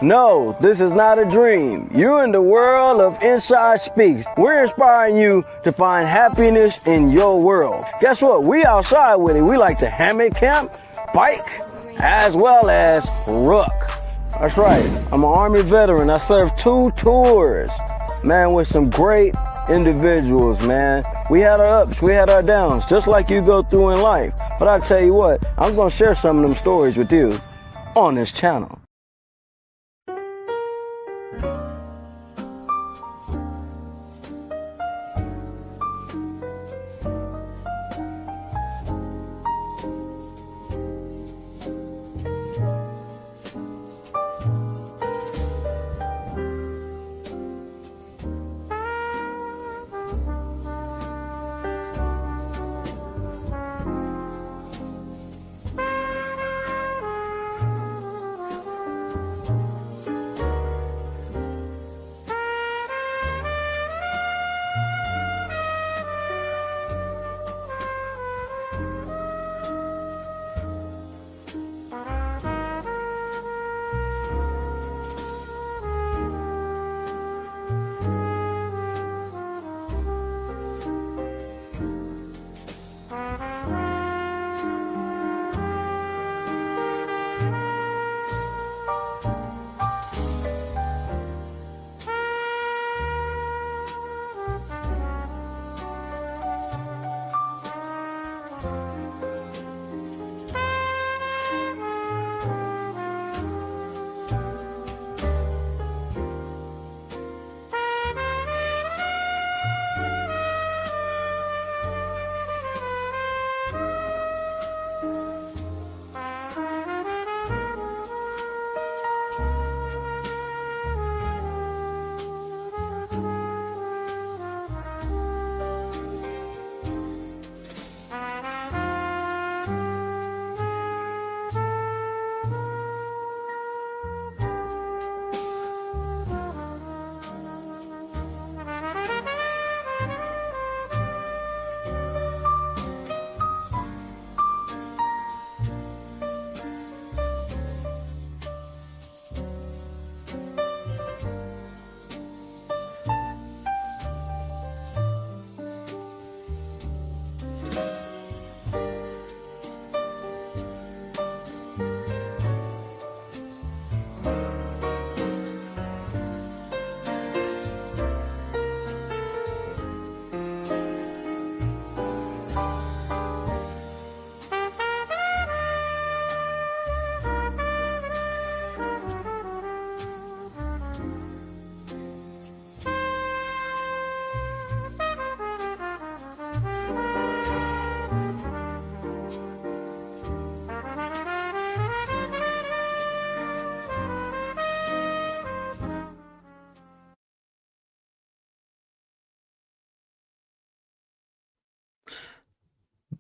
No, this is not a dream. You're in the world of Inside Speaks. We're inspiring you to find happiness in your world. Guess what? We outside with it. We like to hammock camp, bike, as well as ruck. That's right. I'm an Army veteran. I served 2 tours, man, with some great individuals, man. We had our ups, we had our downs, just like you go through in life. But I tell you what, I'm gonna share some of them stories with you on this channel.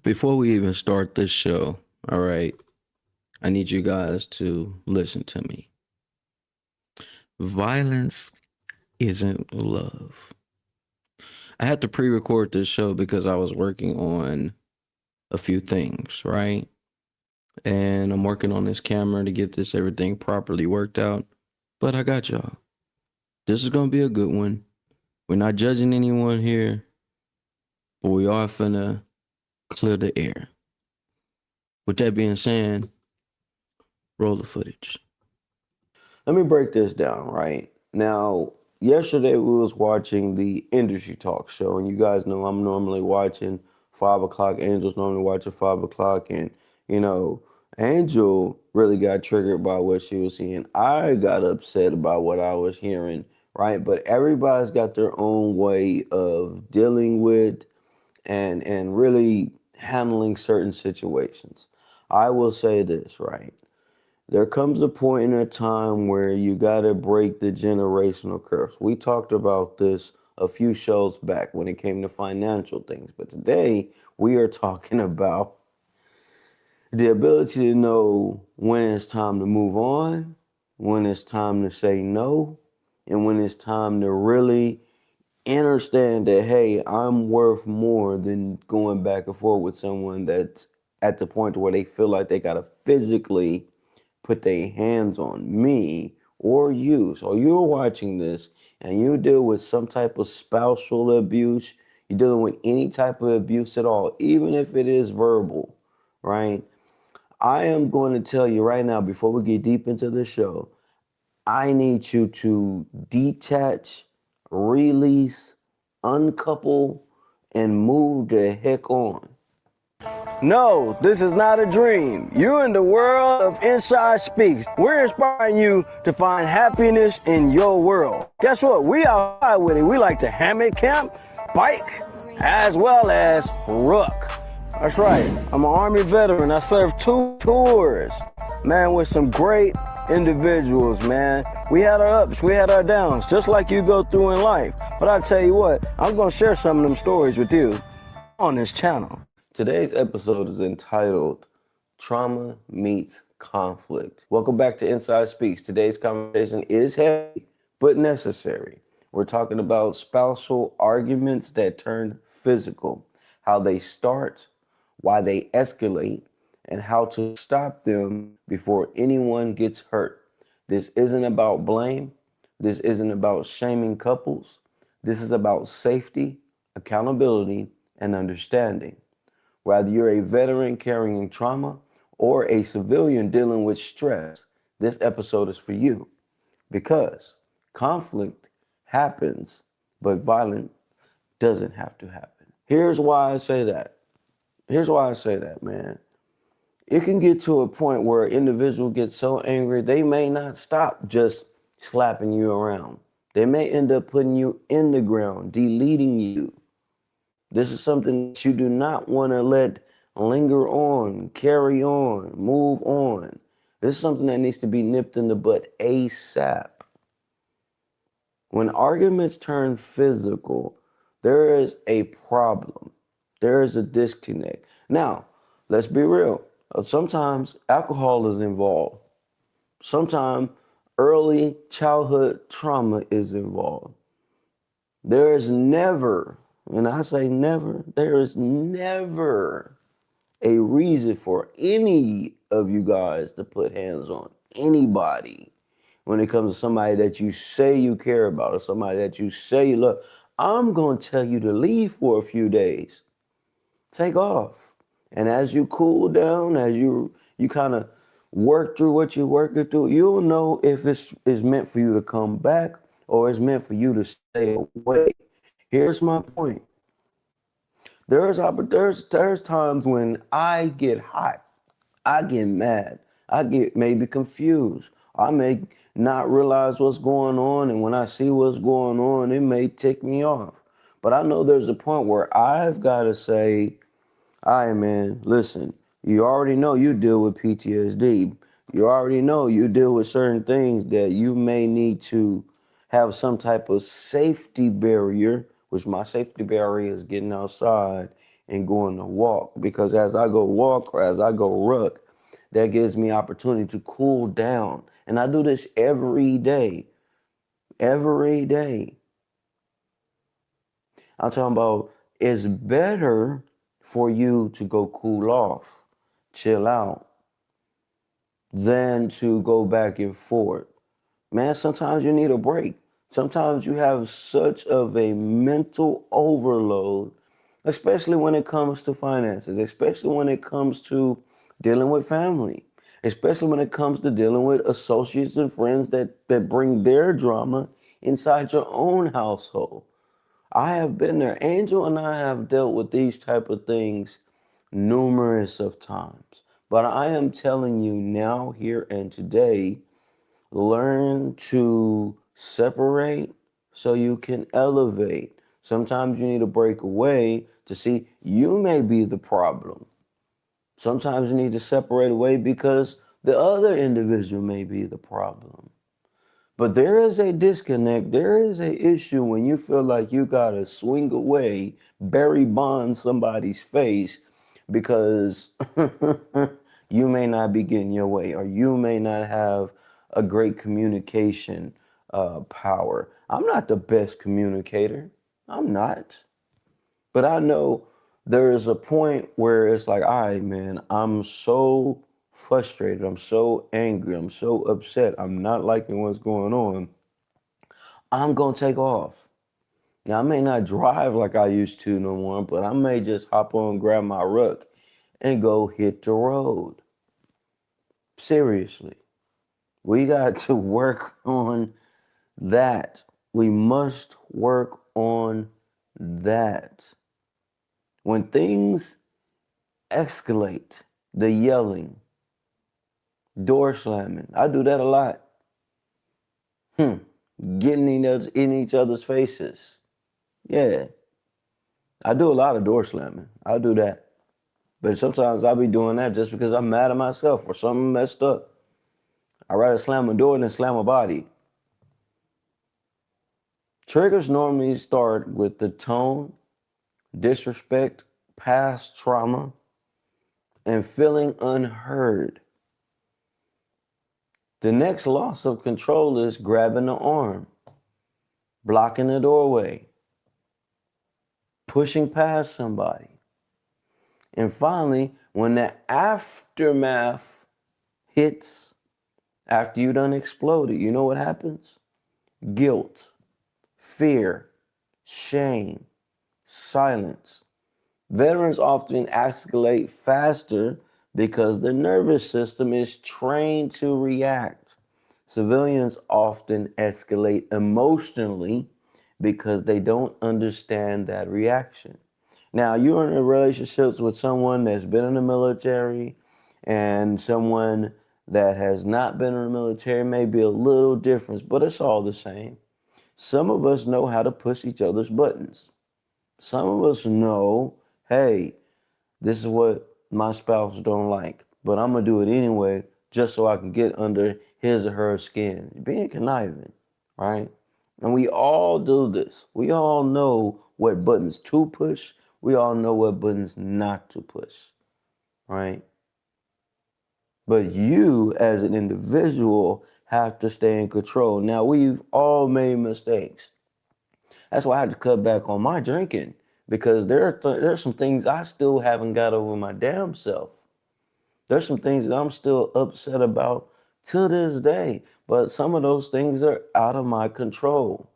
Before we even start this show, all right, I need you guys to listen to me. Violence isn't love. I had to pre-record this show because I was working on a few things, right? And I'm working on this camera to get this everything properly worked out. But I got y'all. This is gonna be a good one. We're not judging anyone here, but we are finna clear the air. With that being said, roll the footage. Let me break this down, right? Now, yesterday we was watching the Industry Talk show, and you guys know I'm normally watching 5 o'clock. Angel's normally watching 5 o'clock, and, you know, Angel really got triggered by what she was seeing. I got upset about what I was hearing, right? But everybody's got their own way of dealing with and really handling certain situations. I will say this, right? There comes a point in a time where you got to break the generational curse. We talked about this a few shows back when it came to financial things, but today we are talking about the ability to know when it's time to move on, when it's time to say no, and when it's time to really understand that, hey, I'm worth more than going back and forth with someone that's at the point where they feel like they got to physically put their hands on me or you're watching this and you deal with some type of spousal abuse, you're dealing with any type of abuse at all, even if it is verbal, right? I am going to tell you right now, before we get deep into the show, I need you to detach, release, uncouple, and move the heck on. No, this is not a dream. You're in the world of Inside Speaks. We're inspiring you to find happiness in your world. Guess what? We outside with it. We like to hammock camp, bike, as well as ruck. That's right. I'm an Army veteran. I served 2 tours, man, with some great individuals, man. We had our ups, we had our downs, just like you go through in life. But I tell you what, I'm going to share some of them stories with you on this channel. Today's episode is entitled Trauma Meets Conflict. Welcome back to Inside Speaks. Today's conversation is heavy, but necessary. We're talking about spousal arguments that turn physical, how they start, why they escalate, and how to stop them before anyone gets hurt. This isn't about blame. This isn't about shaming couples. This is about safety, accountability, and understanding. Whether you're a veteran carrying trauma or a civilian dealing with stress, this episode is for you because conflict happens, but violence doesn't have to happen. Here's why I say that. Man. It can get to a point where an individual gets so angry, they may not stop just slapping you around. They may end up putting you in the ground, deleting you. This is something that you do not want to let linger on, carry on, move on. This is something that needs to be nipped in the bud ASAP. When arguments turn physical, there is a problem. There is a disconnect. Now, let's be real. Sometimes alcohol is involved. Sometimes early childhood trauma is involved. There is never, and I say never, there is never a reason for any of you guys to put hands on anybody when it comes to somebody that you say you care about or somebody that you say you love. I'm going to tell you to leave for a few days. Take off. And as you cool down, as you kind of work through what you're working through, you'll know if it's meant for you to come back or it's meant for you to stay away. Here's my point. There's times when I get hot, I get mad, I get maybe confused. I may not realize what's going on, and when I see what's going on, it may tick me off. But I know there's a point where I've got to say, all right, man, listen, you already know you deal with PTSD. You already know you deal with certain things that you may need to have some type of safety barrier, which my safety barrier is getting outside and going to walk. Because as I go walk or as I go ruck, that gives me opportunity to cool down. And I do this every day. Every day. I'm talking about it's better for you to go cool off, chill out, than to go back and forth. Man, sometimes you need a break. Sometimes you have such of a mental overload, especially when it comes to finances, especially when it comes to dealing with family, especially when it comes to dealing with associates and friends that bring their drama inside your own household. I have been there. Angel and I have dealt with these type of things numerous of times. But I am telling you now, here and today, learn to separate so you can elevate. Sometimes you need to break away to see you may be the problem. Sometimes you need to separate away because the other individual may be the problem. But there is a disconnect. There is an issue when you feel like you got to swing away, Barry Bond somebody's face because you may not be getting your way or you may not have a great communication power. I'm not the best communicator. I'm not. But I know there is a point where it's like, all right, man, I'm so frustrated, I'm so angry, I'm so upset, I'm not liking what's going on, I'm going to take off. Now, I may not drive like I used to no more, but I may just hop on, grab my ruck, and go hit the road. Seriously. We got to work on that. We must work on that. When things escalate, the yelling, door slamming, I do that a lot. Getting in each other's faces. Yeah. I do a lot of door slamming. I'll do that. But sometimes I'll be doing that just because I'm mad at myself or something messed up. I'd rather slam a door than slam a body. Triggers normally start with the tone, disrespect, past trauma, and feeling unheard. The next loss of control is grabbing the arm, blocking the doorway, pushing past somebody. And finally, when the aftermath hits, after you done exploded, you know what happens? Guilt, fear, shame, silence. Veterans often escalate faster because the nervous system is trained to react. Civilians often escalate emotionally because they don't understand that reaction. Now, you're in a relationship with someone that's been in the military and someone that has not been in the military. May be a little difference, but it's all the same. Some of us know how to push each other's buttons. Some of us know, hey, this is what my spouse don't like, but I'm going to do it anyway just so I can get under his or her skin. Being conniving, right? And we all do this. We all know what buttons to push. We all know what buttons not to push, right? But you, as an individual, have to stay in control. Now, we've all made mistakes. That's why I had to cut back on my drinking, because there's some things I still haven't got over my damn self. There's some things that I'm still upset about to this day, but some of those things are out of my control.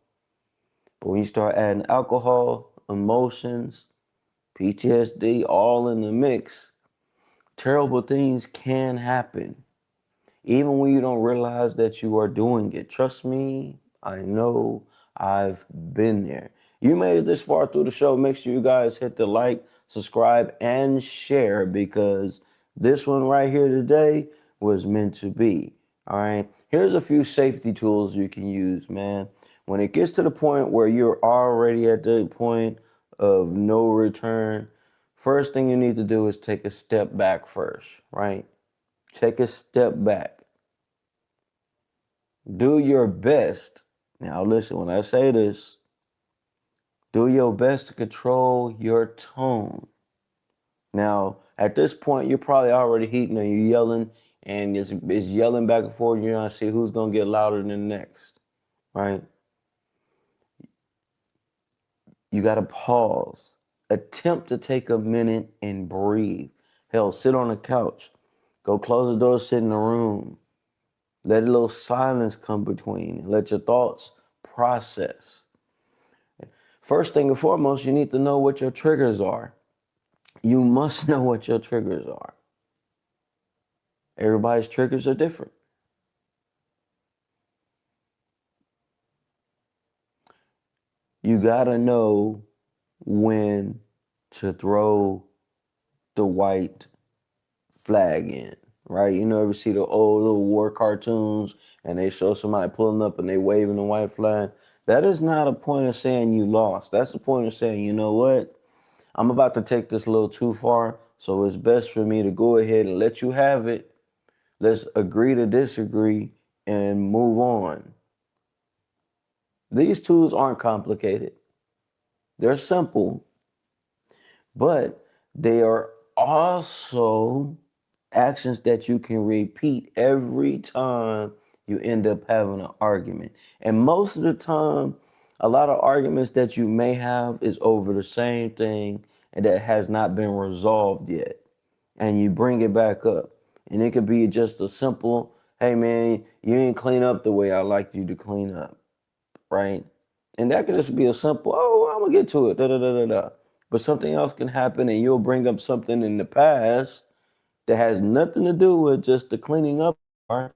But when you start adding alcohol, emotions, PTSD, all in the mix, terrible things can happen. Even when you don't realize that you are doing it. Trust me, I know, I've been there. You made it this far through the show. Make sure you guys hit the like, subscribe, and share, because this one right here today was meant to be. All right. Here's a few safety tools you can use, man. When it gets to the point where you're already at the point of no return, first thing you need to do is take a step back first, right? Take a step back. Do your best. Now, listen, when I say this, do your best to control your tone. Now, at this point, you're probably already heating and you're yelling, and it's yelling back and forth. You're going to see who's going to get louder than the next, right? You got to pause. Attempt to take a minute and breathe. Hell, sit on the couch. Go close the door, sit in the room. Let a little silence come between. Let your thoughts process. First thing and foremost, you need to know what your triggers are. You must know what your triggers are. Everybody's triggers are different. You gotta know when to throw the white flag in, right? You know, ever see the old little war cartoons and they show somebody pulling up and they waving the white flag? That is not a point of saying you lost. That's the point of saying, you know what? I'm about to take this a little too far, so it's best for me to go ahead and let you have it. Let's agree to disagree and move on. These tools aren't complicated. They're simple, but they are also actions that you can repeat every time you end up having an argument. And most of the time, a lot of arguments that you may have is over the same thing and that has not been resolved yet. And you bring it back up. And it could be just a simple, hey man, you ain't clean up the way I like you to clean up, right? And that could just be a simple, oh, I'm gonna get to it, da da da da da. But something else can happen and you'll bring up something in the past that has nothing to do with just the cleaning up part,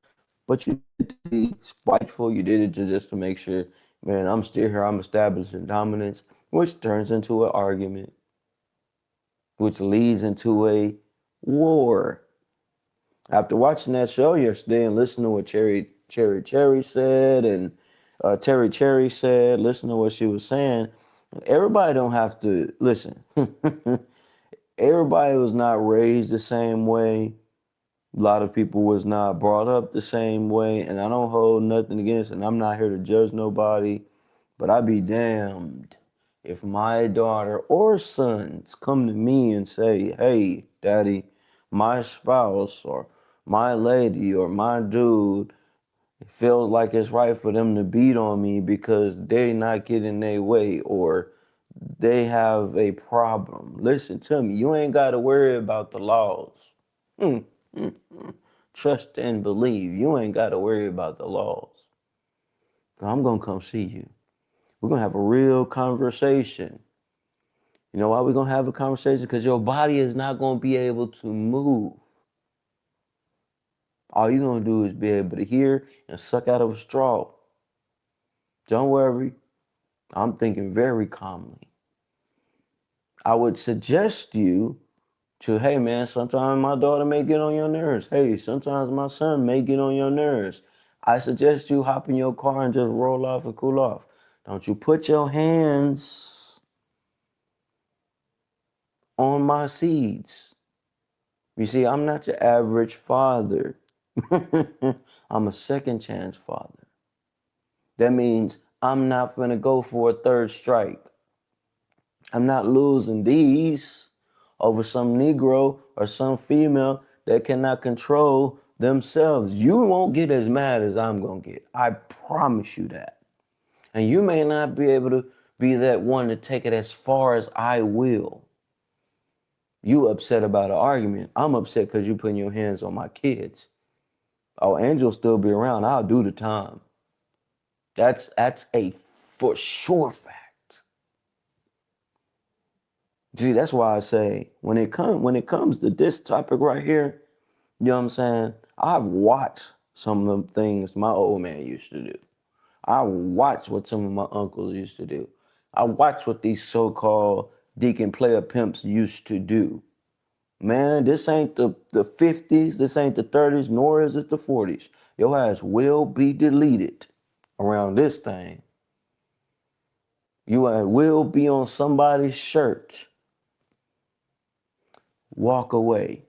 but you did it to be spiteful, you did it to just to make sure, man, I'm still here, I'm establishing dominance, which turns into an argument, which leads into a war. After watching that show yesterday and listening to what Cherry said and Terry Cherry said, listen to what she was saying, everybody don't have to listen. Everybody was not raised the same way. A lot of people was not brought up the same way, and I don't hold nothing against it. And I'm not here to judge nobody, but I'd be damned if my daughter or sons come to me and say, hey, daddy, my spouse or my lady or my dude feels like it's right for them to beat on me because they not getting their way or they have a problem. Listen to me. You ain't got to worry about the laws. Trust and believe. You ain't got to worry about the laws. I'm going to come see you. We're going to have a real conversation. You know why we're going to have a conversation? Because your body is not going to be able to move. All you're going to do is be able to hear and suck out of a straw. Don't worry. I'm thinking very calmly. I would suggest you to, hey man, sometimes my daughter may get on your nerves. Hey, sometimes my son may get on your nerves. I suggest you hop in your car and just roll off and cool off. Don't you put your hands on my seeds. You see, I'm not your average father. I'm a second chance father. That means I'm not going to go for a third strike. I'm not losing these over some Negro or some female that cannot control themselves. You won't get as mad as I'm going to get. I promise you that. And you may not be able to be that one to take it as far as I will. You upset about an argument. I'm upset because you putting your hands on my kids. Oh, Angel'll still be around. I'll do the time. That's a for sure fact. See, that's why I say when it comes to this topic right here, you know what I'm saying? I've watched some of the things my old man used to do. I watched what some of my uncles used to do. I watched what these so-called deacon player pimps used to do. Man, this ain't the 50s, this ain't the 30s, nor is it the 40s. Your ass will be deleted around this thing. You will be on somebody's shirt. Walk away.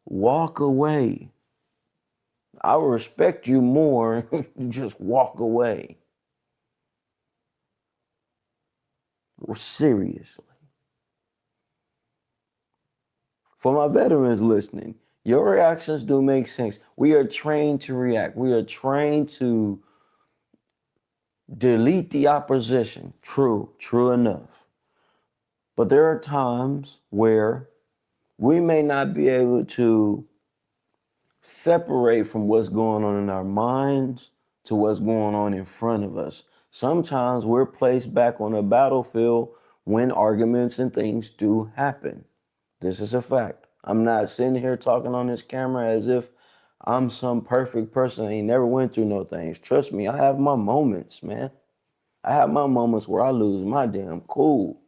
Walk away. I will respect you more. Just walk away. Seriously. For my veterans listening, your reactions do make sense. We are trained to react. We are trained to delete the opposition. True enough. But there are times where we may not be able to separate from what's going on in our minds to what's going on in front of us. Sometimes we're placed back on a battlefield when arguments and things do happen. This is a fact. I'm not sitting here talking on this camera as if I'm some perfect person that ain't never went through no things. Trust me, I have my moments, man. I have my moments where I lose my damn cool.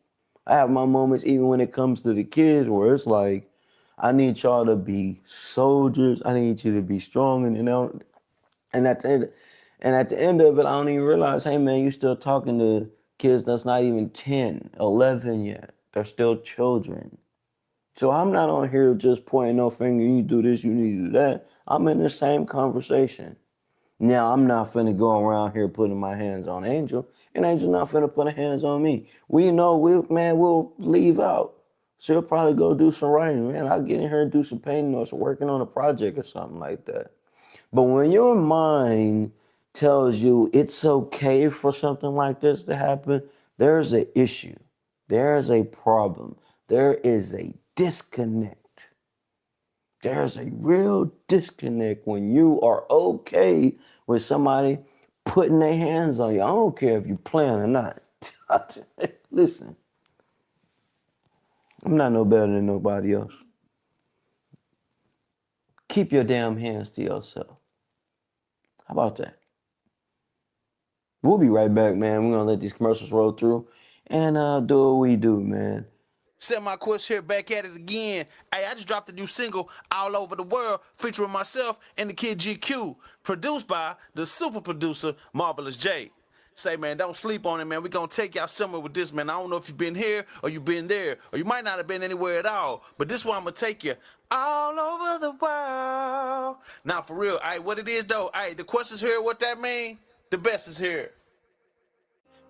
I have my moments even when it comes to the kids where it's like, I need y'all to be soldiers. I need you to be strong. And, you know, and at the end of it, I don't even realize, hey, man, you still talking to kids that's not even 10, 11 yet. They're still children. So I'm not on here just pointing no finger, you do this, you need to do that. I'm in the same conversation. Now, I'm not finna go around here putting my hands on Angel, and Angel not finna put her hands on me. We know we'll leave out. She'll probably go do some writing. Man, I'll get in here and do some painting or some working on a project or something like that. But when your mind tells you it's okay for something like this to happen, there's an issue. There's a problem. There is a disconnect. There's a real disconnect when you are okay with somebody putting their hands on you. I don't care if you're playing or not. Listen, I'm not no better than nobody else. Keep your damn hands to yourself. How about that? We'll be right back, man. We're going to let these commercials roll through and do what we do, man. Semi-Quest here, back at it again. Hey, I just dropped a new single, All Over the World, featuring myself and the kid GQ, produced by the super producer, Marvelous J. Say, man, don't sleep on it, man. We're going to take y'all somewhere with this, man. I don't know if you've been here or you've been there, or you might not have been anywhere at all, but this one I'm going to take you all over the world. Now, for real, hey, what it is, though, hey, the question's here, what that mean? The best is here.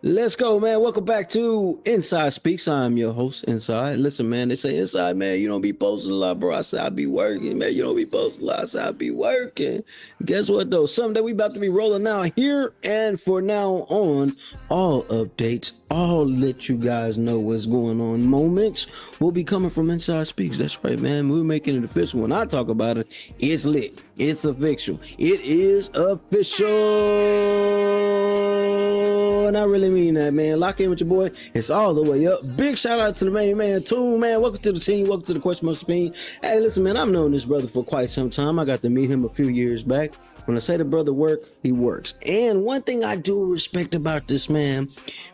Let's go, man. Welcome back to Inside Speaks. I'm your host, Inside. Listen, man, they say Inside, man, you don't be posting a lot, bro. I say I be working, man. You don't be posting a lot. I say I be working. Guess what, though? Something that we about to be rolling out here and for now on, all updates, all let you guys know what's going on. Moments will be coming from Inside Speaks. That's right, man. We're making it official. When I talk about it, it's lit. It's official. It is official. And I really mean that, man. Lock in with your boy. It's all the way up. Big shout out to the main man, Toon, man. Welcome to the team. Welcome to the Question Monster Team. Hey, listen, man, I've known this brother for quite some time. I got to meet him a few years back. When I say the brother work, he works. And one thing I do respect about this man,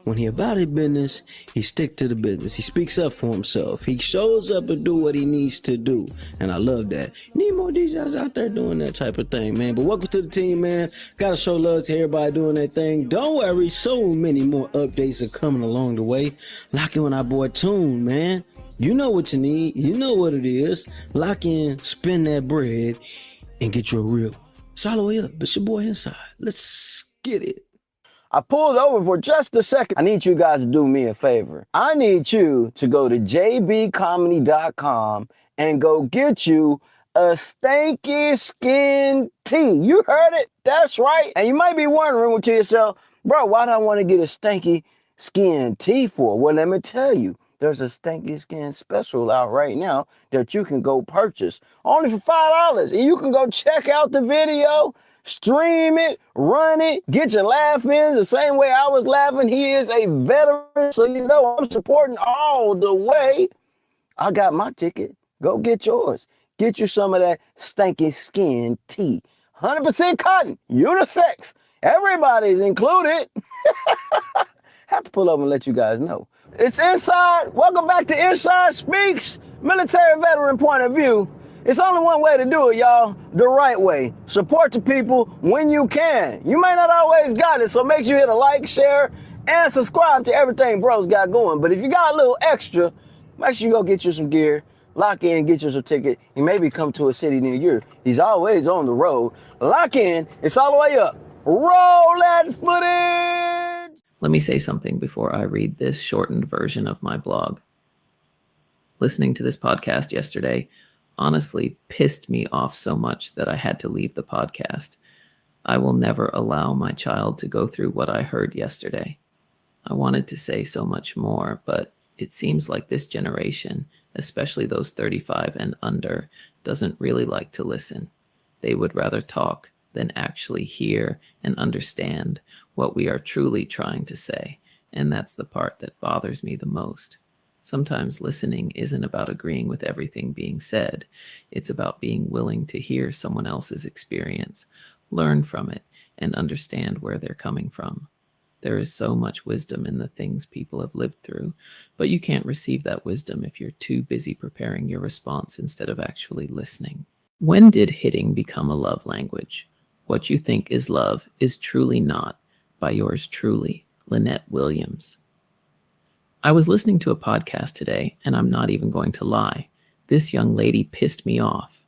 when he about his business, he stick to the business. He speaks up for himself. He shows up and do what he needs to do. And I love that. Need more DJs out there doing that type of thing, man. But welcome to the team, man. Gotta show love to everybody doing that thing. Don't worry, so many more updates are coming along the way. Lock in with our boy Toon, man. You know what you need. You know what it is. Lock in, spend that bread, and get you a real one. It's all the way up. It's your boy Inside. Let's get it. I pulled over for just a second. I need you guys to do me a favor. I need you to go to jbcomedy.com and go get you a stanky skin tee. You heard it. That's right. And you might be wondering to yourself, bro, why do I want to get a stanky skin tee for? Well, let me tell you. There's a Stanky Skin special out right now that you can go purchase only for $5. And you can go check out the video, stream it, run it, get your laugh in the same way I was laughing. He is a veteran, so you know I'm supporting all the way. I got my ticket. Go get yours. Get you some of that Stanky Skin tee. 100% cotton, unisex. Everybody's included. Have to pull up and let you guys know. It's Inside. Welcome back to Inside Speaks. Military veteran point of view. It's only one way to do it, y'all. The right way. Support the people when you can. You may not always got it, so make sure you hit a like, share, and subscribe to everything bro's got going. But if you got a little extra, make sure you go get you some gear, lock in, get you some ticket, and maybe come to a city near you. He's always on the road. Lock in. It's all the way up. Roll that footage. Let me say something before I read this shortened version of my blog. Listening to this podcast yesterday honestly pissed me off so much that I had to leave the podcast. I will never allow my child to go through what I heard yesterday. I wanted to say so much more, but it seems like this generation, especially those 35 and under, doesn't really like to listen. They would rather talk than actually hear and understand what we are truly trying to say. And that's the part that bothers me the most. Sometimes listening isn't about agreeing with everything being said. It's about being willing to hear someone else's experience, learn from it, and understand where they're coming from. There is so much wisdom in the things people have lived through, but you can't receive that wisdom if you're too busy preparing your response instead of actually listening. When did hitting become a love language? What You Think Is Love Is Truly Not, by yours truly, Lynette Williams. I was listening to a podcast today, and I'm not even going to lie. This young lady pissed me off.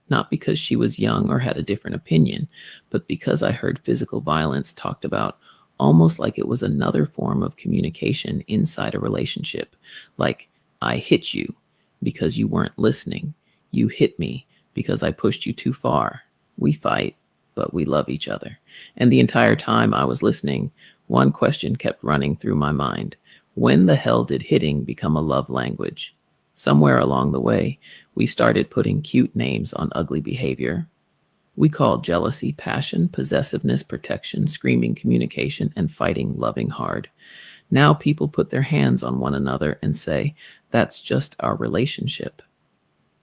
Not because she was young or had a different opinion, but because I heard physical violence talked about almost like it was another form of communication inside a relationship. Like, I hit you because you weren't listening. You hit me because I pushed you too far. We fight, but we love each other. And the entire time I was listening, one question kept running through my mind. When the hell did hitting become a love language? Somewhere along the way, we started putting cute names on ugly behavior. We called jealousy passion, possessiveness protection, screaming communication, and fighting loving hard. Now people put their hands on one another and say, that's just our relationship.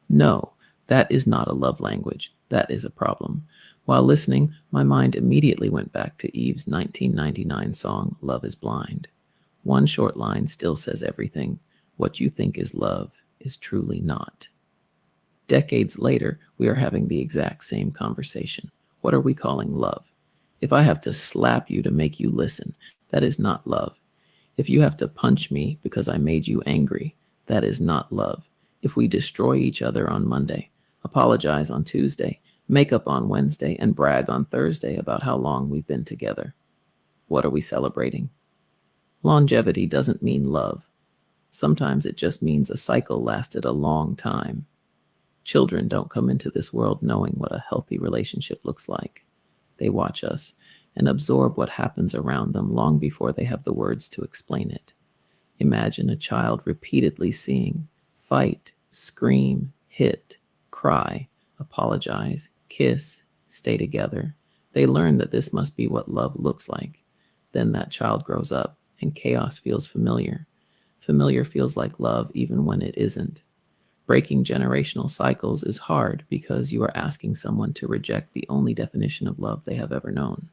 No, that is not a love language. That is a problem. While listening, my mind immediately went back to Eve's 1999 song, Love is Blind. One short line still says everything. What you think is love is truly not. Decades later, we are having the exact same conversation. What are we calling love? If I have to slap you to make you listen, that is not love. If you have to punch me because I made you angry, that is not love. If we destroy each other on Monday, apologize on Tuesday, make up on Wednesday, and brag on Thursday about how long we've been together, what are we celebrating? Longevity doesn't mean love. Sometimes it just means a cycle lasted a long time. Children don't come into this world knowing what a healthy relationship looks like. They watch us and absorb what happens around them long before they have the words to explain it. Imagine a child repeatedly seeing fight, scream, hit, cry, apologize, kiss, stay together. They learn that this must be what love looks like. Then that child grows up and chaos feels familiar. Familiar feels like love even when it isn't. Breaking generational cycles is hard because you are asking someone to reject the only definition of love they have ever known.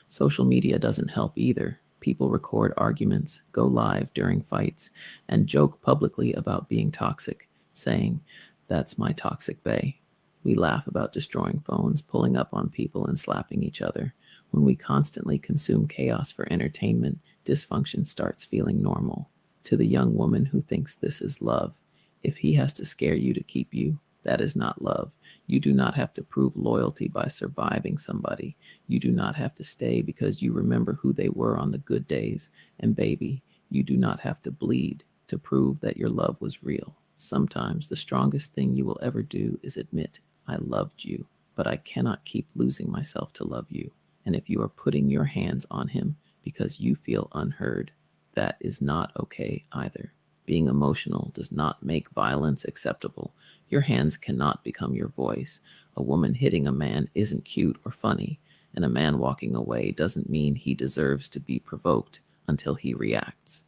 Social media doesn't help either. People record arguments, go live during fights, and joke publicly about being toxic, saying, "That's my toxic bae." We laugh about destroying phones, pulling up on people, and slapping each other. When we constantly consume chaos for entertainment, dysfunction starts feeling normal. To the young woman who thinks this is love, if he has to scare you to keep you, that is not love. You do not have to prove loyalty by surviving somebody. You do not have to stay because you remember who they were on the good days. And baby, you do not have to bleed to prove that your love was real. Sometimes the strongest thing you will ever do is admit, I loved you, but I cannot keep losing myself to love you. And if you are putting your hands on him because you feel unheard, that is not okay either. Being emotional does not make violence acceptable. Your hands cannot become your voice. A woman hitting a man isn't cute or funny, and a man walking away doesn't mean he deserves to be provoked until he reacts.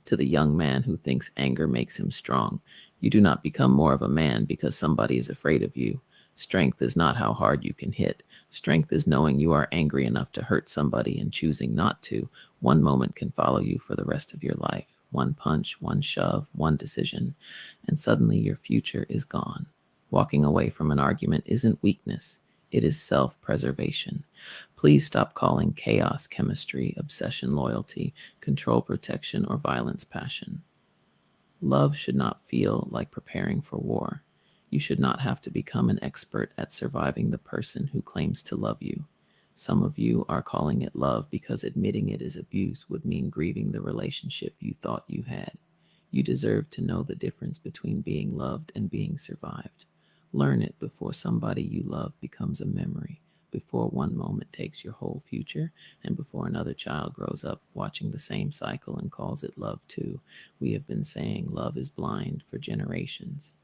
To the young man who thinks anger makes him strong, you do not become more of a man because somebody is afraid of you. Strength is not how hard you can hit. Strength is knowing you are angry enough to hurt somebody and choosing not to. One moment can follow you for the rest of your life. One punch, one shove, one decision, and suddenly your future is gone. Walking away from an argument isn't weakness. It is self-preservation. Please stop calling chaos chemistry, obsession loyalty, control protection, or violence passion. Love should not feel like preparing for war. You should not have to become an expert at surviving the person who claims to love you. Some of you are calling it love because admitting it is abuse would mean grieving the relationship you thought you had. You deserve to know the difference between being loved and being survived. Learn it before somebody you love becomes a memory, before one moment takes your whole future, and before another child grows up watching the same cycle and calls it love too. We have been saying love is blind for generations.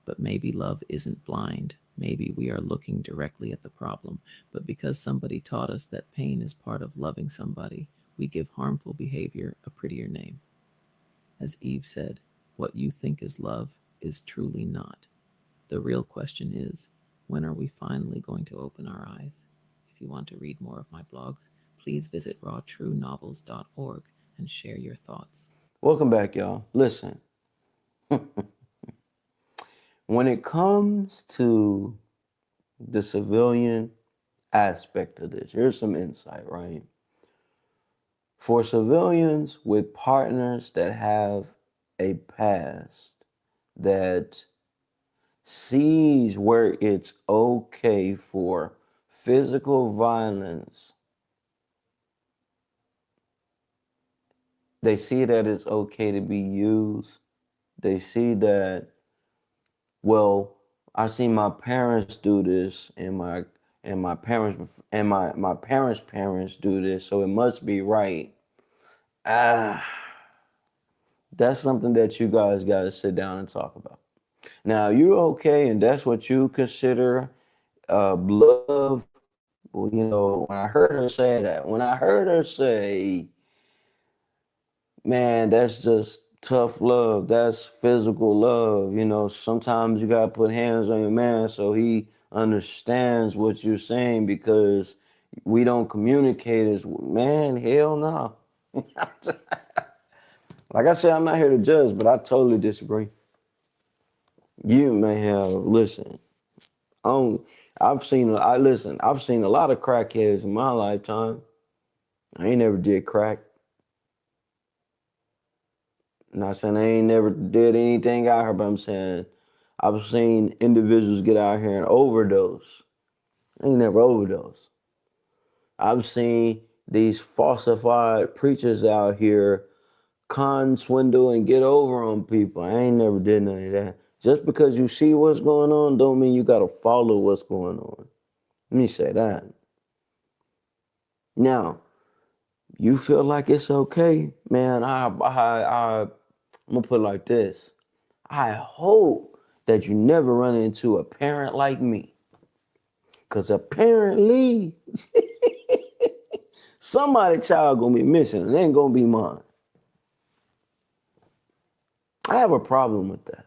But maybe love isn't blind. Maybe we are looking directly at the problem. But because somebody taught us that pain is part of loving somebody, we give harmful behavior a prettier name. As Eve said, what you think is love is truly not. The real question is, when are we finally going to open our eyes? If you want to read more of my blogs, please visit rawtruenovels.org and share your thoughts. Welcome back, y'all. Listen. When it comes to the civilian aspect of this, here's some insight, right? For civilians with partners that have a past that sees where it's okay for physical violence, they see that it's okay to be used. They see that, well, I see my parents do this, and my parents and my parents' parents do this, so it must be right. That's something that you guys got to sit down and talk about. Now, you're okay, and that's what you consider love. Well, when I heard her say that, when I heard her say, man, that's just tough love, that's physical love, sometimes you got to put hands on your man so he understands what you're saying because we don't communicate as, man, hell no. Like I said, I'm not here to judge, but I totally disagree. You may have, listen, I don't, I've seen a lot of crackheads in my lifetime. I ain't never did crack. Not saying I ain't never did anything out here, but I'm saying I've seen individuals get out here and overdose. I ain't never overdosed. I've seen these falsified preachers out here con, swindle, and get over on people. I ain't never did none of that. Just because you see what's going on don't mean you gotta follow what's going on. Let me say that. Now, you feel like it's okay, man, I'm gonna put it like this. I hope that you never run into a parent like me. Because apparently, somebody's child gonna be missing and it ain't gonna be mine. I have a problem with that.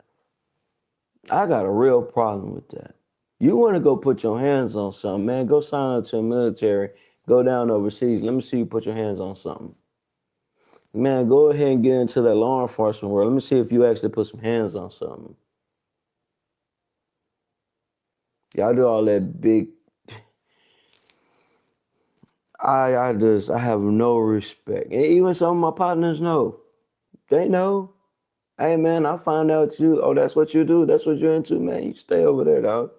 I got a real problem with that. You want to go put your hands on something, man, go sign up to the military, go down overseas. Let me see you put your hands on something. Man, go ahead and get into that law enforcement world. Let me see if you actually put some hands on something. Y'all do all that big. I have no respect. And even some of my partners know. They know. Hey, man, I find out that's what you do. That's what you're into, man. You stay over there, dog.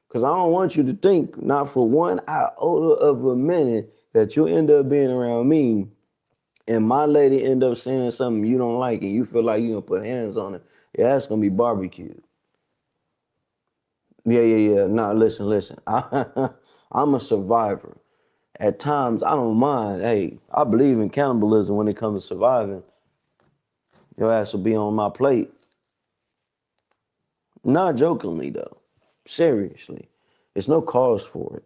Because I don't want you to think, not for 1 iota of a minute, that you end up being around me and my lady end up saying something you don't like and you feel like you're going to put hands on it. Yeah, that's going to be barbecued. Yeah. Nah, listen. I'm a survivor. At times, I don't mind. Hey, I believe in cannibalism when it comes to surviving. Your ass will be on my plate. Not jokingly, though. Seriously. There's no cause for it.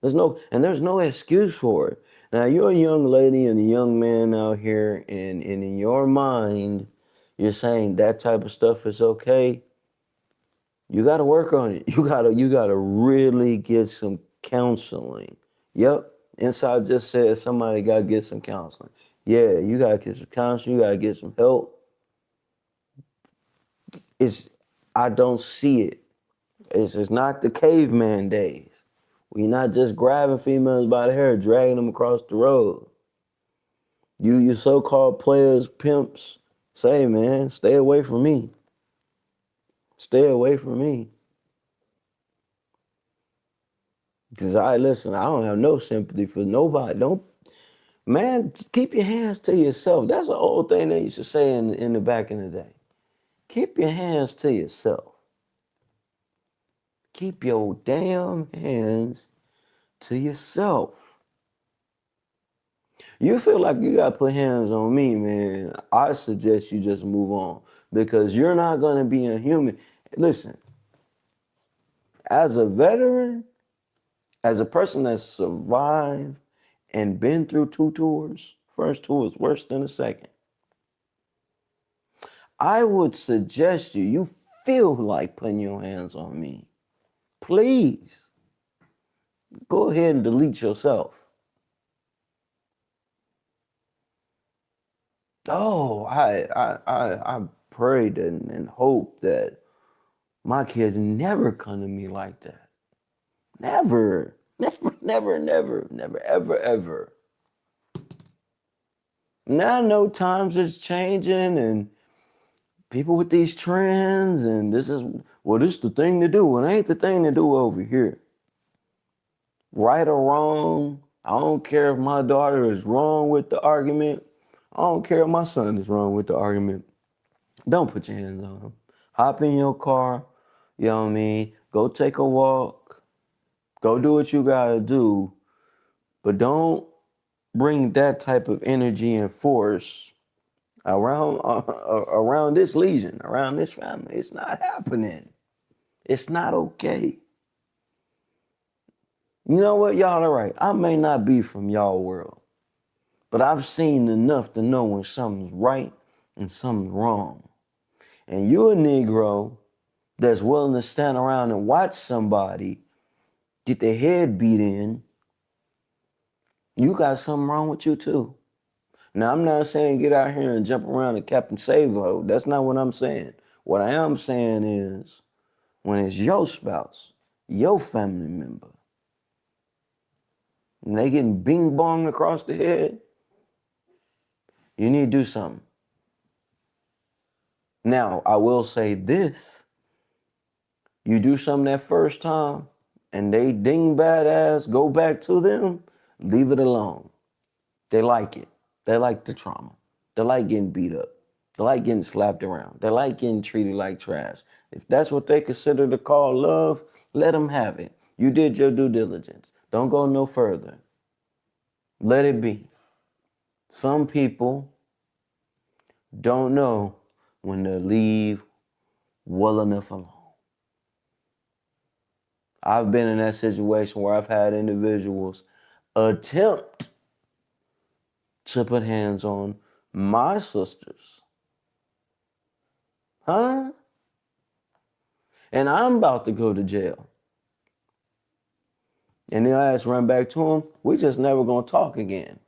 There's no excuse for it. Now, you're a young lady and a young man out here, and in your mind, you're saying that type of stuff is okay. You got to work on it. You gotta really get some counseling. Yep. Inside just said somebody got to get some counseling. Yeah, you got to get some counseling. You got to get some help. I don't see it. It's not the caveman days. We're not just grabbing females by the hair, dragging them across the road. You so-called players, pimps, say, man, stay away from me. Stay away from me. Because I don't have no sympathy for nobody. Man, keep your hands to yourself. That's an old thing they used to say in the back in the day. Keep your hands to yourself. Keep your damn hands to yourself. You feel like you got to put hands on me, man, I suggest you just move on because you're not going to be a human. Listen, as a veteran, as a person that's survived and been through 2 tours, first tour was worse than the second. I would suggest you feel like putting your hands on me. Please, go ahead and delete yourself. Oh, I prayed and hope that my kids never come to me like that. Never, ever. Now I know times is changing and people with these trends and this is the thing to do. It ain't the thing to do over here. Right or wrong, I don't care if my daughter is wrong with the argument. I don't care if my son is wrong with the argument. Don't put your hands on him. Hop in your car, you know what I mean? Go take a walk. Go do what you gotta do. But don't bring that type of energy and force around this legion, around this family. It's not happening. It's not okay. You know what, y'all are right. I may not be from y'all world, but I've seen enough to know when something's right and something's wrong. And you a Negro that's willing to stand around and watch somebody get their head beat in, you got something wrong with you too. Now, I'm not saying get out here and jump around and Captain Save-A. That's not what I'm saying. What I am saying is when it's your spouse, your family member, and they getting bing-bonged across the head, you need to do something. Now, I will say this. You do something that first time, and they ding badass, go back to them, leave it alone. They like it. They like the trauma. They like getting beat up. They like getting slapped around. They like getting treated like trash. If that's what they consider to call love, let them have it. You did your due diligence. Don't go no further. Let it be. Some people don't know when to leave well enough alone. I've been in that situation where I've had individuals attempt to put hands on my sisters. Huh? And I'm about to go to jail. And then I just run back to them. We just never gonna talk again.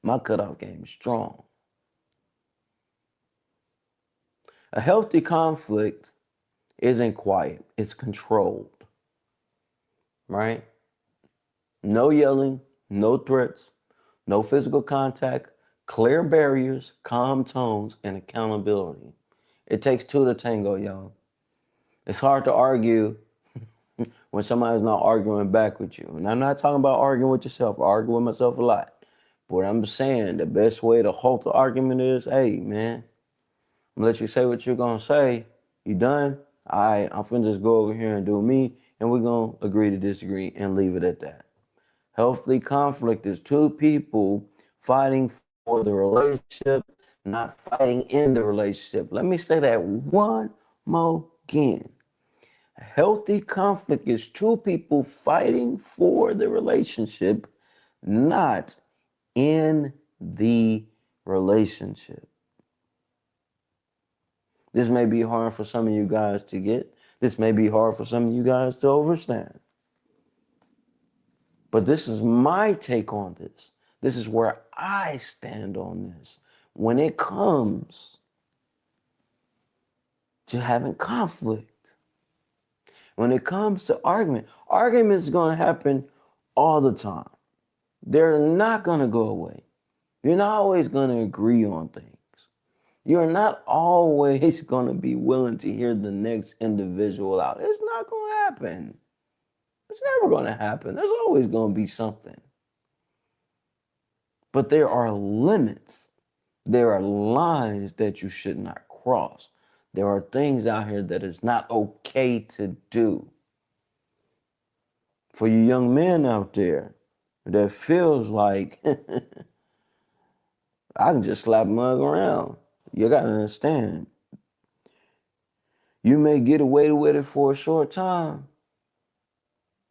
My cutoff game is strong. A healthy conflict isn't quiet, it's controlled, right? No yelling, no threats, no physical contact, clear barriers, calm tones, and accountability. It takes two to tango, y'all. It's hard to argue when somebody's not arguing back with you. And I'm not talking about arguing with yourself. I argue with myself a lot. But what I'm saying, the best way to halt the argument is, hey, man, I'm gonna let you say what you're gonna say. You done? All right, I'm finna just go over here and do me, and we're gonna agree to disagree and leave it at that. Healthy conflict is two people fighting for the relationship, not fighting in the relationship. Let me say that one more again. A healthy conflict is two people fighting for the relationship, not in the relationship. This may be hard for some of you guys to get. This may be hard for some of you guys to understand. But this is my take on this. This is where I stand on this. When it comes to having conflict, when it comes to arguments are going to happen all the time. They're not going to go away. You're not always going to agree on things. You're not always going to be willing to hear the next individual out. It's not going to happen. It's never going to happen. There's always going to be something. But there are limits. There are lines that you should not cross. There are things out here that is not okay to do. For you young men out there that feels like I can just slap a mug around. You got to understand. You may get away with it for a short time,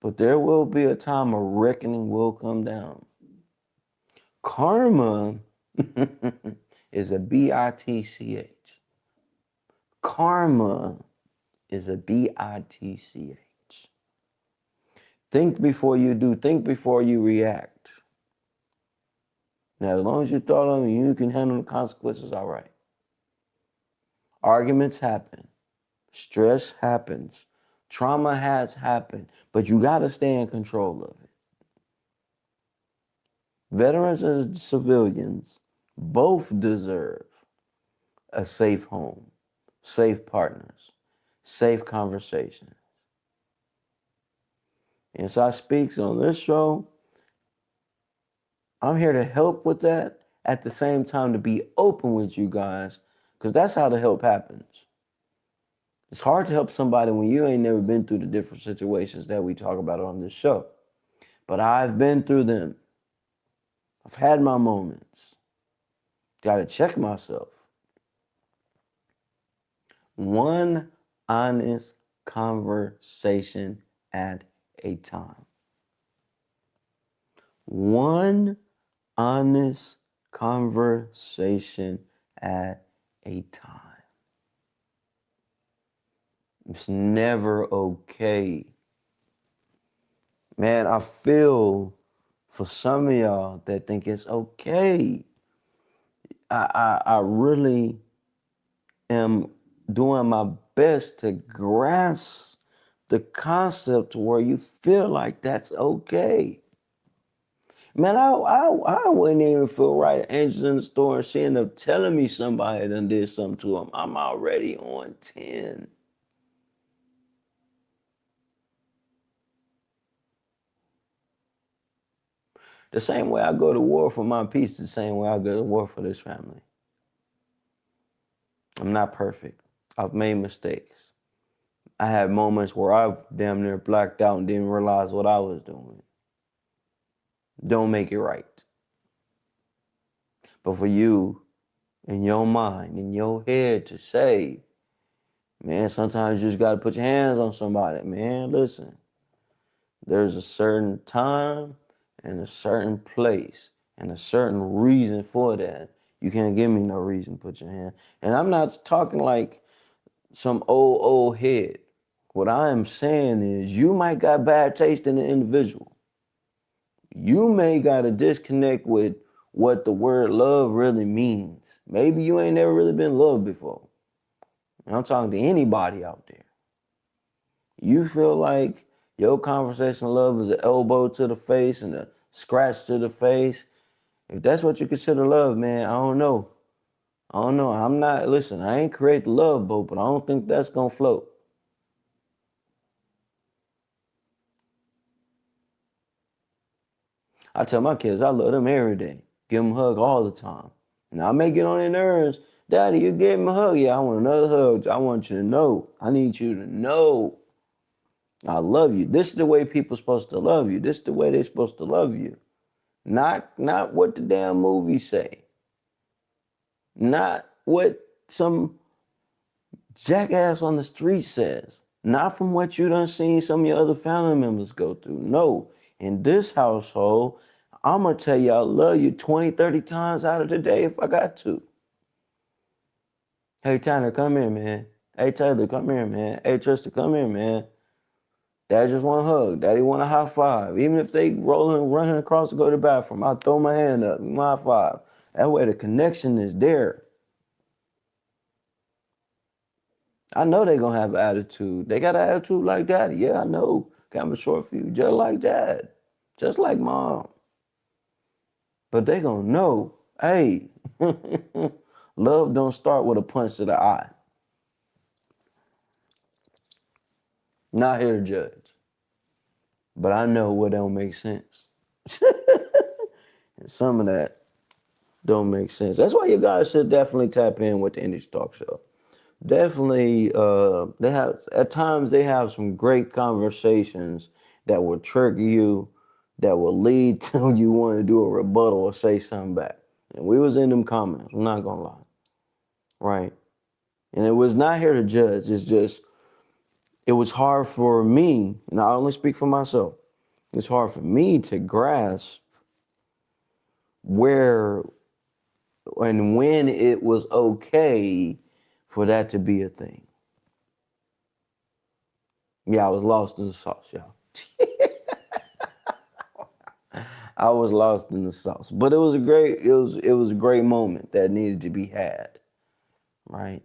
but there will be a time a reckoning will come down. Karma is a bitch. Karma is a bitch. Think before you do. Think before you react. Now, as long as you thought of it, you can handle the consequences all right. Arguments happen. Stress happens. Trauma has happened. But you got to stay in control of it. Veterans and civilians both deserve a safe home, safe partners, safe conversations. And so I speak on this show. I'm here to help with that, at the same time to be open with you guys, because that's how the help happens. It's hard to help somebody when you ain't never been through the different situations that we talk about on this show. But I've been through them. I've had my moments. Got to check myself. One honest conversation at a time. One honest conversation at a time. It's never okay. Man, I feel for some of y'all that think it's okay. I really am doing my best to grasp the concept where you feel like that's okay. Man, I wouldn't even feel right. Angels in the store and she ended up telling me somebody done did something to them. I'm already on 10. The same way I go to war for my peace, the same way I go to war for this family. I'm not perfect. I've made mistakes. I had moments where I damn near blacked out and didn't realize what I was doing. Don't make it right. But for you, in your mind, in your head, to say, man, sometimes you just got to put your hands on somebody. Man, listen, there's a certain time and a certain place and a certain reason for that. You can't give me no reason to put your hand. And I'm not talking like some old head. What I am saying is you might got bad taste in the individual. You may got a disconnect with what the word love really means. Maybe you ain't never really been loved before. And I'm talking to anybody out there. You feel like your conversation of love is an elbow to the face and a scratch to the face. If that's what you consider love, man, I don't know. I'm not, listen, I ain't create the love boat, but I don't think that's going to float. I tell my kids I love them every day. Give them a hug all the time. Now, I may get on their nerves. Daddy, you gave me a hug. Yeah, I want another hug. I want you to know. I need you to know I love you. This is the way people supposed to love you. This is the way they're supposed to love you. Not what the damn movies say. Not what some jackass on the street says. Not from what you done seen some of your other family members go through. No. In this household, I'm going to tell you I love you 20, 30 times out of the day if I got to. Hey, Tanner, come here, man. Hey, Taylor, come here, man. Hey, Tristan, come here, man. Dad just want a hug. Daddy want a high five. Even if they rolling, running across to go to the bathroom, I throw my hand up, my high five. That way the connection is there. I know they going to have an attitude. They got an attitude like daddy. Yeah, I know. Kind of a short fuse, just like dad. Just like mom. But they going to know, hey, love don't start with a punch to the eye. Not here to judge. But I know what don't make sense. And some of that don't make sense. That's why you guys should definitely tap in with the Indie Talk Show. Definitely, they have at times they have some great conversations that will trigger you, that will lead to you want to do a rebuttal or say something back. And we was in them comments, I'm not gonna lie. Right? And it was not here to judge. It's just, it was hard for me, and I only speak for myself, it's hard for me to grasp where and when it was okay for that to be a thing. Yeah, I was lost in the sauce, y'all. I was lost in the sauce. But it was a great moment that needed to be had. Right?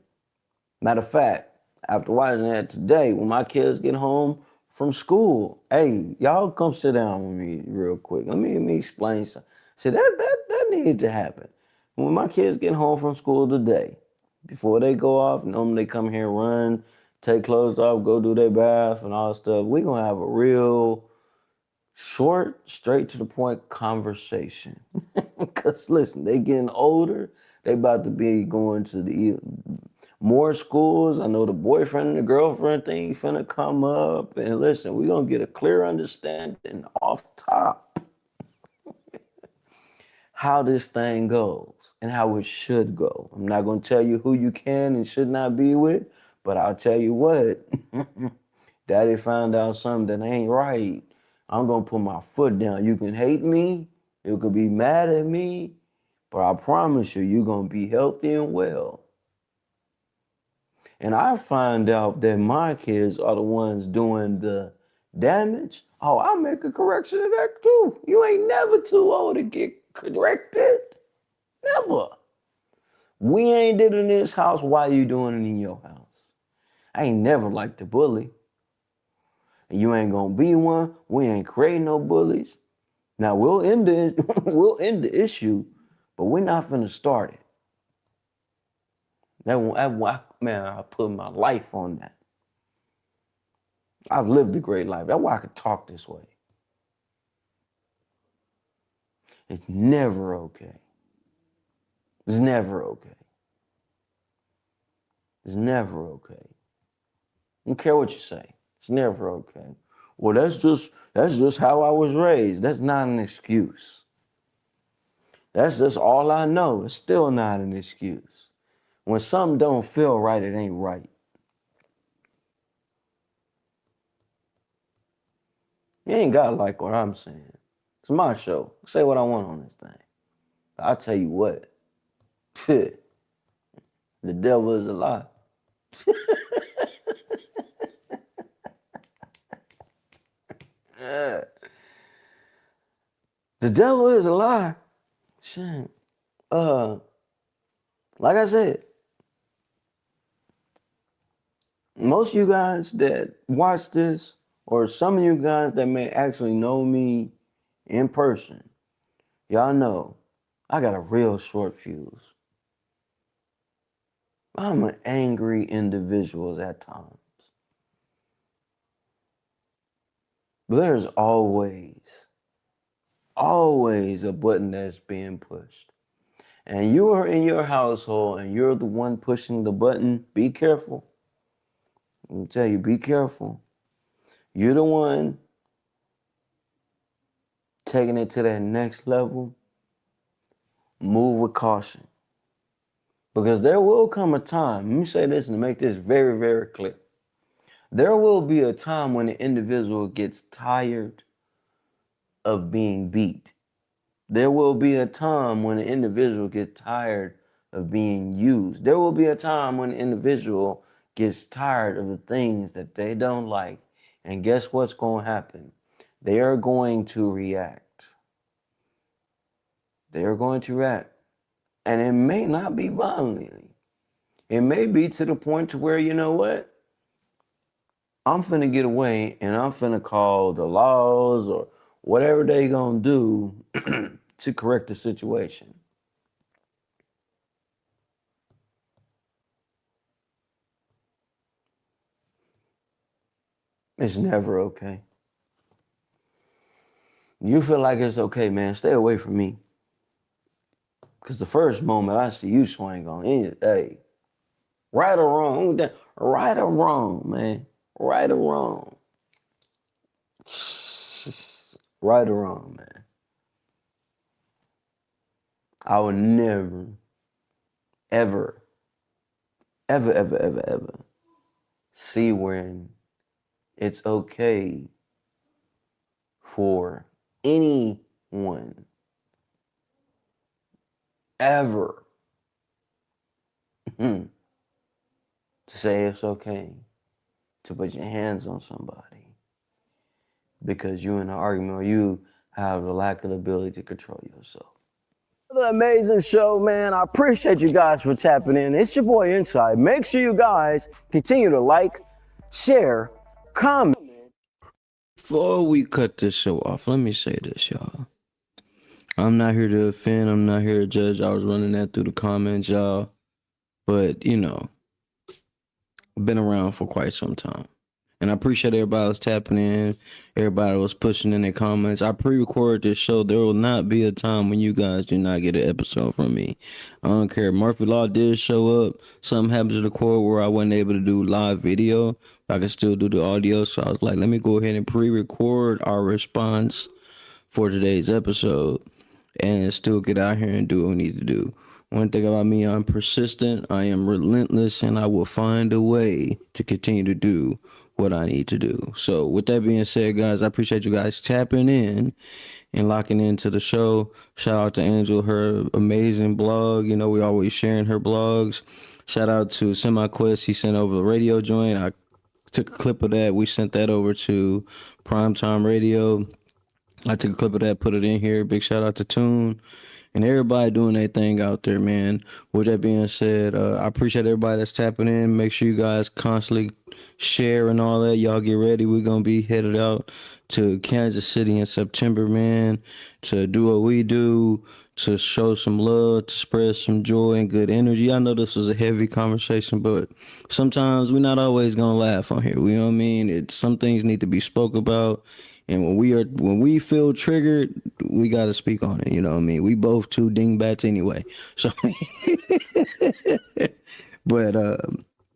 Matter of fact, after watching that today, when my kids get home from school, hey, y'all come sit down with me real quick. Let me explain something. See, that needed to happen. When my kids get home from school today, before they go off, normally they come here, run, take clothes off, go do their bath and all that stuff. We're going to have a real short, straight to the point conversation. Because listen, they getting older. They about to be going to the more schools. I know the boyfriend and the girlfriend thing finna come up. And listen, we're going to get a clear understanding off top how this thing goes and how it should go. I'm not going to tell you who you can and should not be with, but I'll tell you what. Daddy found out something that ain't right. I'm going to put my foot down. You can hate me. You could be mad at me. But I promise you, you're going to be healthy and well. And I find out that my kids are the ones doing the damage. Oh, I'll make a correction to that too. You ain't never too old to get corrected. Never. We ain't did it in this house. Why you doing it in your house? I ain't never liked to bully. And you ain't gonna be one. We ain't creating no bullies. Now we'll end the issue, but we're not finna start it. Man, I put my life on that. I've lived a great life. That's why I could talk this way. It's never okay. It's never okay. It's never okay. I don't care what you say. It's never okay. Well, that's just how I was raised. That's not an excuse. That's just all I know. It's still not an excuse. When something don't feel right, it ain't right. You ain't gotta like what I'm saying. It's my show. Say what I want on this thing. I'll tell you what. The devil is a lie. The devil is a lie. Shit. Like I said, most of you guys that watch this, or some of you guys that may actually know me in person, y'all know I got a real short fuse. I'm an angry individual at times. But there's always a button that's being pushed. And you are in your household and you're the one pushing the button, be careful. Let me tell you, be careful. You're the one taking it to that next level. Move with caution. Because there will come a time, let me say this and make this very, very clear. There will be a time when the individual gets tired of being beat. There will be a time when the individual gets tired of being used. There will be a time when the individual gets tired of the things that they don't like. And guess what's going to happen? They are going to react. They are going to react. And it may not be violently. It may be to the point to where, you know what? I'm finna get away and I'm finna call the laws or whatever they gonna do to correct the situation. It's never okay. You feel like it's okay, man, stay away from me. Because the first moment I see you swing on, hey, right or wrong, man, right or wrong. Right or wrong, man. I would never, ever see when it's okay for anyone ever to say it's okay to put your hands on somebody because you're in an argument or you have the lack of the ability to control yourself. Another amazing show, man. I appreciate you guys for tapping in. It's your boy Inside. Make sure you guys continue to like, share, comment. Before we cut this show off, let me say this, y'all. I'm not here to offend. I'm not here to judge. I was running that through the comments, y'all. But, you know, I've been around for quite some time. And I appreciate everybody was tapping in. Everybody was pushing in their comments. I pre-recorded this show. There will not be a time when you guys do not get an episode from me. I don't care. Murphy Law did show up. Something happened to the court where I wasn't able to do live video. But I could still do the audio. So I was like, let me go ahead and pre-record our response for today's episode. and still get out here and do what we need to do. One thing about me, I'm persistent, I am relentless, and I will find a way to continue to do what I need to do. So with that being said, guys, I appreciate you guys tapping in and locking into the show. Shout out to Angel, her amazing blog. You know, we always sharing her blogs. Shout out to SemiQuest. He sent over the radio joint. I took a clip of that. We sent that over to Primetime Radio. I took a clip of that, put it in here. Big shout out to Tune and everybody doing their thing out there, man. With that being said, I appreciate everybody that's tapping in. Make sure you guys constantly share and all that. Y'all get ready. We're going to be headed out to Kansas City in September, man, to do what we do, to show some love, to spread some joy and good energy. I know this was a heavy conversation, but sometimes we're not always going to laugh on here. You know what I mean? Some things need to be spoke about. And when we feel triggered, we got to speak on it. You know what I mean? We both two dingbats anyway. So, but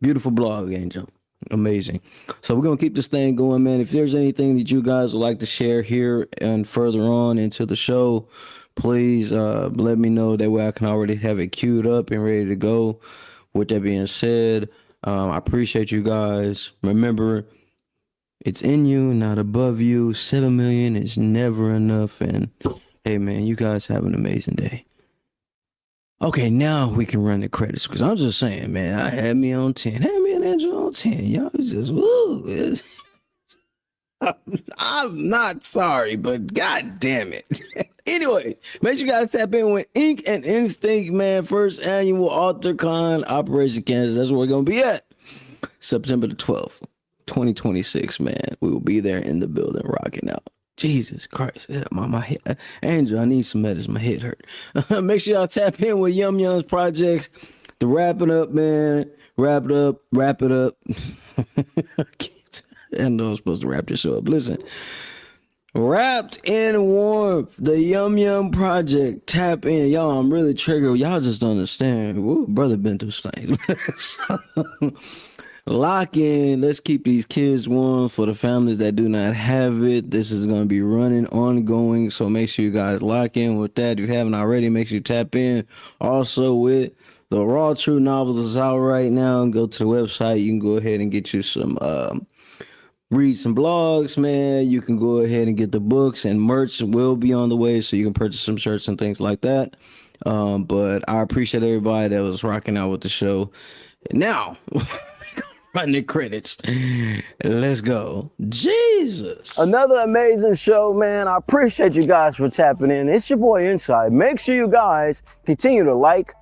beautiful blog, Angel. Amazing. So we're going to keep this thing going, man. If there's anything that you guys would like to share here and further on into the show, please let me know. That way I can already have it queued up and ready to go. With that being said, I appreciate you guys. Remember, it's in you, not above you. 7 million is never enough. And hey, man, you guys have an amazing day. Okay, now we can run the credits, because I'm just saying, man, I had me on 10. Had me and Angel on 10. Y'all just, woo. I'm not sorry, but god damn it. Anyway, make sure you guys tap in with Ink and Instinct, man. First annual AuthorCon, Operation Kansas. That's where we're going to be at. September the 12th. 2026, man. We will be there in the building rocking out. Jesus Christ. Yeah, my head. Angel, I need some medicine. My head hurt. Make sure y'all tap in with Yum Yum's projects. To wrap it up, man. Wrap it up. I know I'm supposed to wrap this show up. Listen. Wrapped in warmth, the Yum Yum project. Tap in. Y'all, I'm really triggered. Y'all just don't understand. Woo, brother been through things. Lock in. Let's keep these kids warm for the families that do not have it. This is going to be running ongoing, so make sure you guys lock in with that. If you haven't already, make sure you tap in. Also with the Raw True novels is out right now. Go to the website. You can go ahead and get you some read some blogs, man. You can go ahead and get the books, and merch will be on the way, so you can purchase some shirts and things like that. But I appreciate everybody that was rocking out with the show. Now run the credits. Let's go. Jesus. Another amazing show, man. I appreciate you guys for tapping in. It's your boy Inside. Make sure you guys continue to like,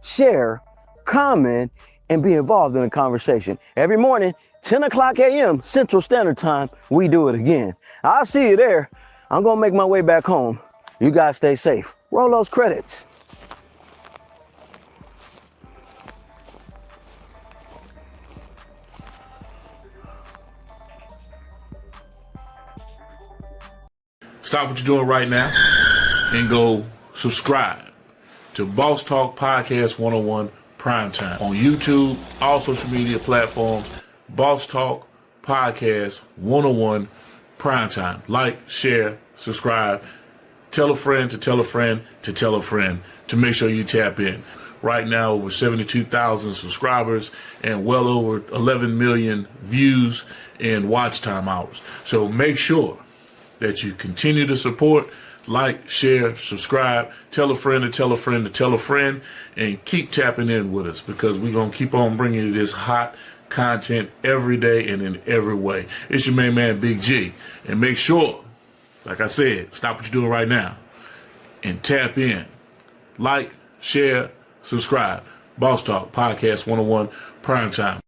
share, comment, and be involved in the conversation. Every morning, 10 o'clock a.m. Central Standard Time, we do it again. I'll see you there. I'm going to make my way back home. You guys stay safe. Roll those credits. Stop what you're doing right now and go subscribe to Boss Talk Podcast 101 Primetime on YouTube, all social media platforms. Boss Talk Podcast 101 Primetime. Like, share, subscribe. Tell a friend to tell a friend to tell a friend to make sure you tap in. Right now, over 72,000 subscribers and well over 11 million views and watch time hours. So make sure that you continue to support, like, share, subscribe, tell a friend to tell a friend to tell a friend, and keep tapping in with us, because we're going to keep on bringing you this hot content every day and in every way. It's your main man, Big G. And make sure, like I said, stop what you're doing right now and tap in. Like, share, subscribe. Boss Talk Podcast 101 Primetime.